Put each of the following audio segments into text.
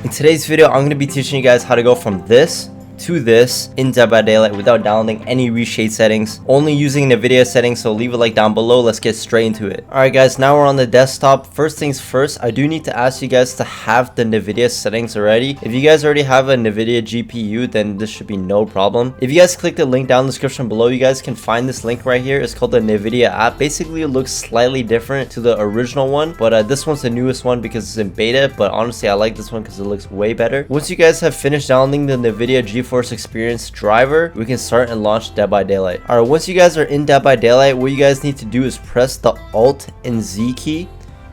In today's video, I'm going to be teaching you guys how to go from this to this in Dead by Daylight without downloading any reshade settings, only using Nvidia settings. So leave a like down below. Let's get straight into it. Alright guys, now we're on the desktop. First things first, I do need to ask you guys to have the Nvidia settings already. If you guys already have a Nvidia GPU, then this should be no problem. If you guys click the link down in the description below, you guys can find this link right here. It's called the Nvidia App. Basically, it looks slightly different to the original one, but this one's the newest one because it's in beta. But honestly, I like this one because it looks way better. Once you guys have finished downloading the Nvidia GeForce Experience driver, we can start and launch Dead by Daylight. Alright, once you guys are in Dead by Daylight, what you guys need to do is press the Alt and Z key.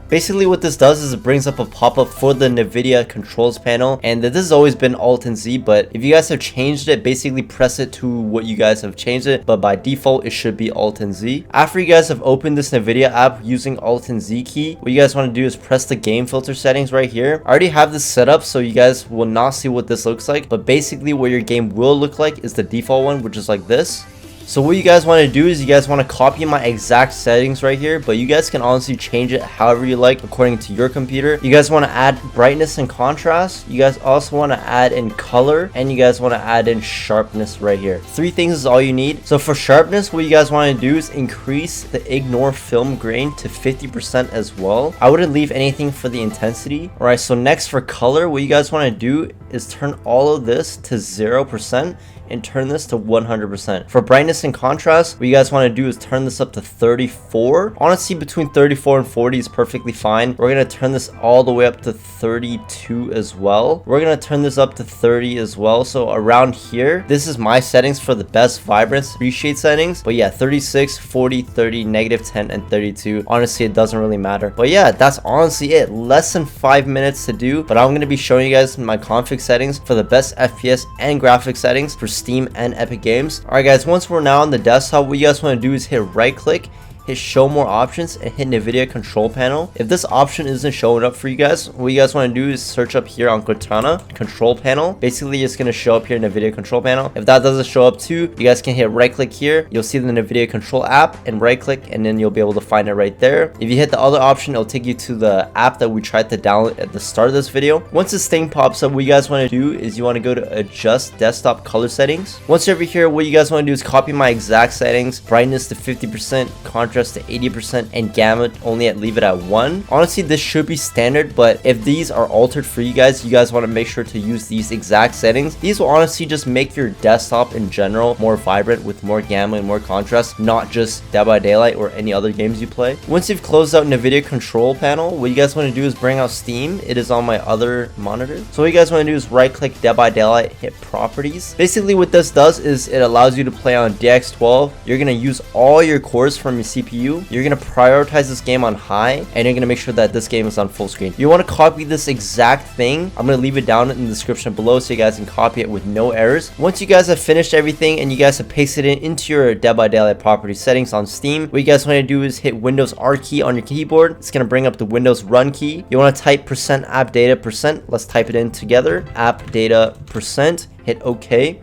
Basically what this does is it brings up a pop-up for the Nvidia controls panel, and this has always been Alt and Z, but if you guys have changed it, basically press it to what you guys have changed it, but by default it should be Alt and Z. After you guys have opened this Nvidia app using Alt and Z key, what you guys want to do is press the game filter settings right here. I already have this set up, so you guys will not see what this looks like, but basically what your game will look like is the default one, which is like this. So what you guys want to do is you guys want to copy my exact settings right here, but you guys can honestly change it however you like according to your computer. You guys want to add brightness and contrast. You guys also want to add in color, and you guys want to add in sharpness right here. Three things is all you need. So for sharpness, what you guys want to do is increase the ignore film grain to 50% as well. I wouldn't leave anything for the intensity. All right, so next for color, what you guys want to do is turn all of this to 0% and turn this to 100%. For brightness and contrast, what you guys want to do is turn this up to 34. Honestly, between 34 and 40 is perfectly fine. We're going to turn this all the way up to 32 as well. We're going to turn this up to 30 as well. So around here, this is my settings for the best vibrance reshade settings. But yeah, 36, 40, 30, -10, and 32. Honestly, it doesn't really matter. But yeah, that's honestly it. Less than 5 minutes to do. But I'm going to be showing you guys my config settings for the best FPS and graphics settings for Steam and Epic Games. Alright guys, once we're now on the desktop, what you guys want to do is hit right click, hit show more options, and hit Nvidia control panel. If this option isn't showing up for you guys, what you guys want to do is search up here on Cortana control panel. Basically it's going to show up here Nvidia control panel. If that doesn't show up too, you guys can hit right click here. You'll see the Nvidia control app and right click, and then you'll be able to find it right there. If you hit the other option, it'll take you to the app that we tried to download at the start of this video. Once this thing pops up, what you guys want to do is you want to go to adjust desktop color settings. Once you're over here, what you guys want to do is copy my exact settings: brightness to 50%, contrast to 80%, and gamma only leave it at 1. Honestly, this should be standard, but if these are altered for you guys want to make sure to use these exact settings. These will honestly just make your desktop in general more vibrant with more gamma and more contrast, not just Dead by Daylight or any other games you play. Once you've closed out Nvidia control panel, what you guys want to do is bring out Steam. It is on my other monitor. So what you guys want to do is right click Dead by Daylight, hit properties. Basically what this does is it allows you to play on DX12. You're going to use all your cores from your CPU. You're going to prioritize this game on high, and you're going to make sure that this game is on full screen. You want to copy this exact thing. I'm going to leave it down in the description below so you guys can copy it with no errors. Once you guys have finished everything and you guys have pasted it into your Dead by Daylight property settings on Steam, what you guys want to do is hit Windows R key on your keyboard. It's going to bring up the Windows Run key. You want to type %appdata%. Let's type it in together. Appdata%. Hit OK.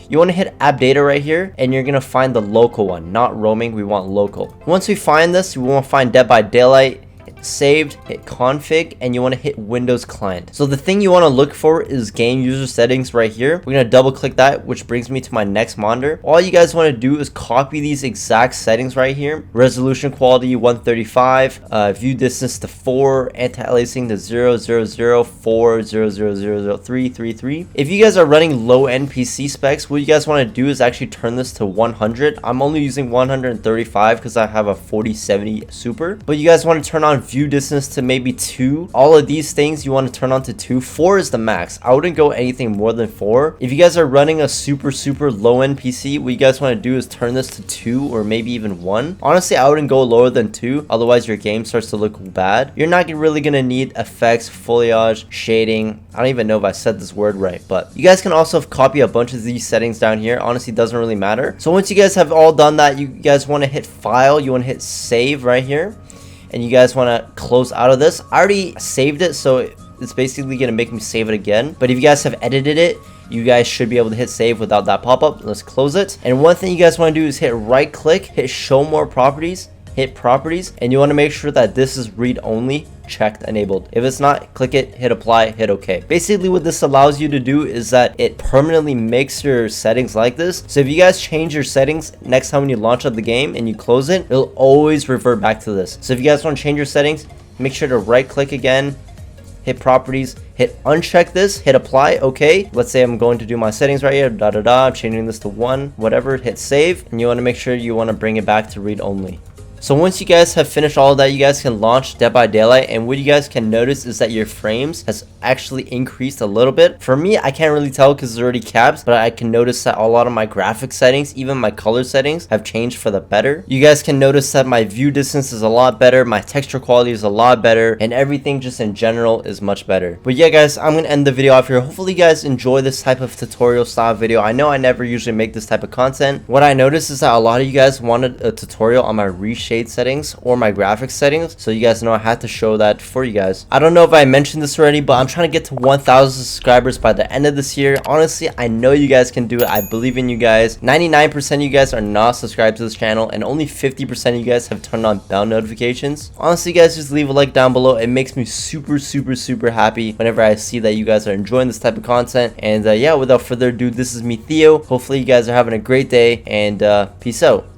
You want to hit app data right here, and you're going to find the local one, not roaming. We want local. Once we find this, we want to find Dead by Daylight. Hit saved, hit config, and you want to hit Windows client. So the thing you want to look for is game user settings right here. We're going to double click that, which brings me to my next monitor. All you guys want to do is copy these exact settings right here. Resolution quality 135, view distance to 4, anti-aliasing to 000 4 0000333. If you guys are running low end PC specs, what you guys want to do is actually turn this to 100. I'm only using 135 because I have a 4070 Super, but you guys want to turn on view distance to maybe 2. All of these things you want to turn on to 2. 4 is the max. I wouldn't go anything more than 4. If you guys are running a super low end PC, what you guys want to do is turn this to 2 or maybe even 1. Honestly, I wouldn't go lower than 2, otherwise your game starts to look bad. You're not really going to need effects, foliage, shading. I don't even know if I said this word right, but you guys can also copy a bunch of these settings down here. Honestly, it doesn't really matter. So once you guys have all done that, you guys want to hit file, you want to hit save right here, and you guys want to close out of this. I already saved it, so it's basically going to make me save it again. But if you guys have edited it, you guys should be able to hit save without that pop-up. Let's close it. And one thing you guys want to do is hit right click, hit show more properties, hit properties, and you want to make sure that this is read only. checked, enabled. If it's not, click it, hit apply, hit OK. Basically what this allows you to do is that it permanently makes your settings like this. So if you guys change your settings next time when you launch up the game and you close it, it'll always revert back to this. So if you guys want to change your settings, make sure to right click again, hit properties, hit uncheck this, hit apply, okay. Let's say I'm going to do my settings right here, I'm changing this to 1, whatever, hit save, and you want to make sure you want to bring it back to read only. So once you guys have finished all of that, you guys can launch Dead by Daylight, and what you guys can notice is that your frames has actually increased a little bit. For me, I can't really tell because it's already capped, but I can notice that a lot of my graphic settings, even my color settings, have changed for the better. You guys can notice that my view distance is a lot better, my texture quality is a lot better, and everything just in general is much better. But yeah guys, I'm gonna end the video off here. Hopefully you guys enjoy this type of tutorial style video. I know I never usually make this type of content. What I noticed is that a lot of you guys wanted a tutorial on my reshade settings or my graphics settings, so you guys know I had to show that for you guys. I don't know if I mentioned this already, but I'm trying to get to 1,000 subscribers by the end of this year. Honestly, I know you guys can do it. I believe in you guys. 99% of you guys are not subscribed to this channel, and only 50% of you guys have turned on bell notifications. Honestly guys, just leave a like down below. It makes me super happy whenever I see that you guys are enjoying this type of content. And yeah, without further ado, this is me, Theo. Hopefully you guys are having a great day, and peace out.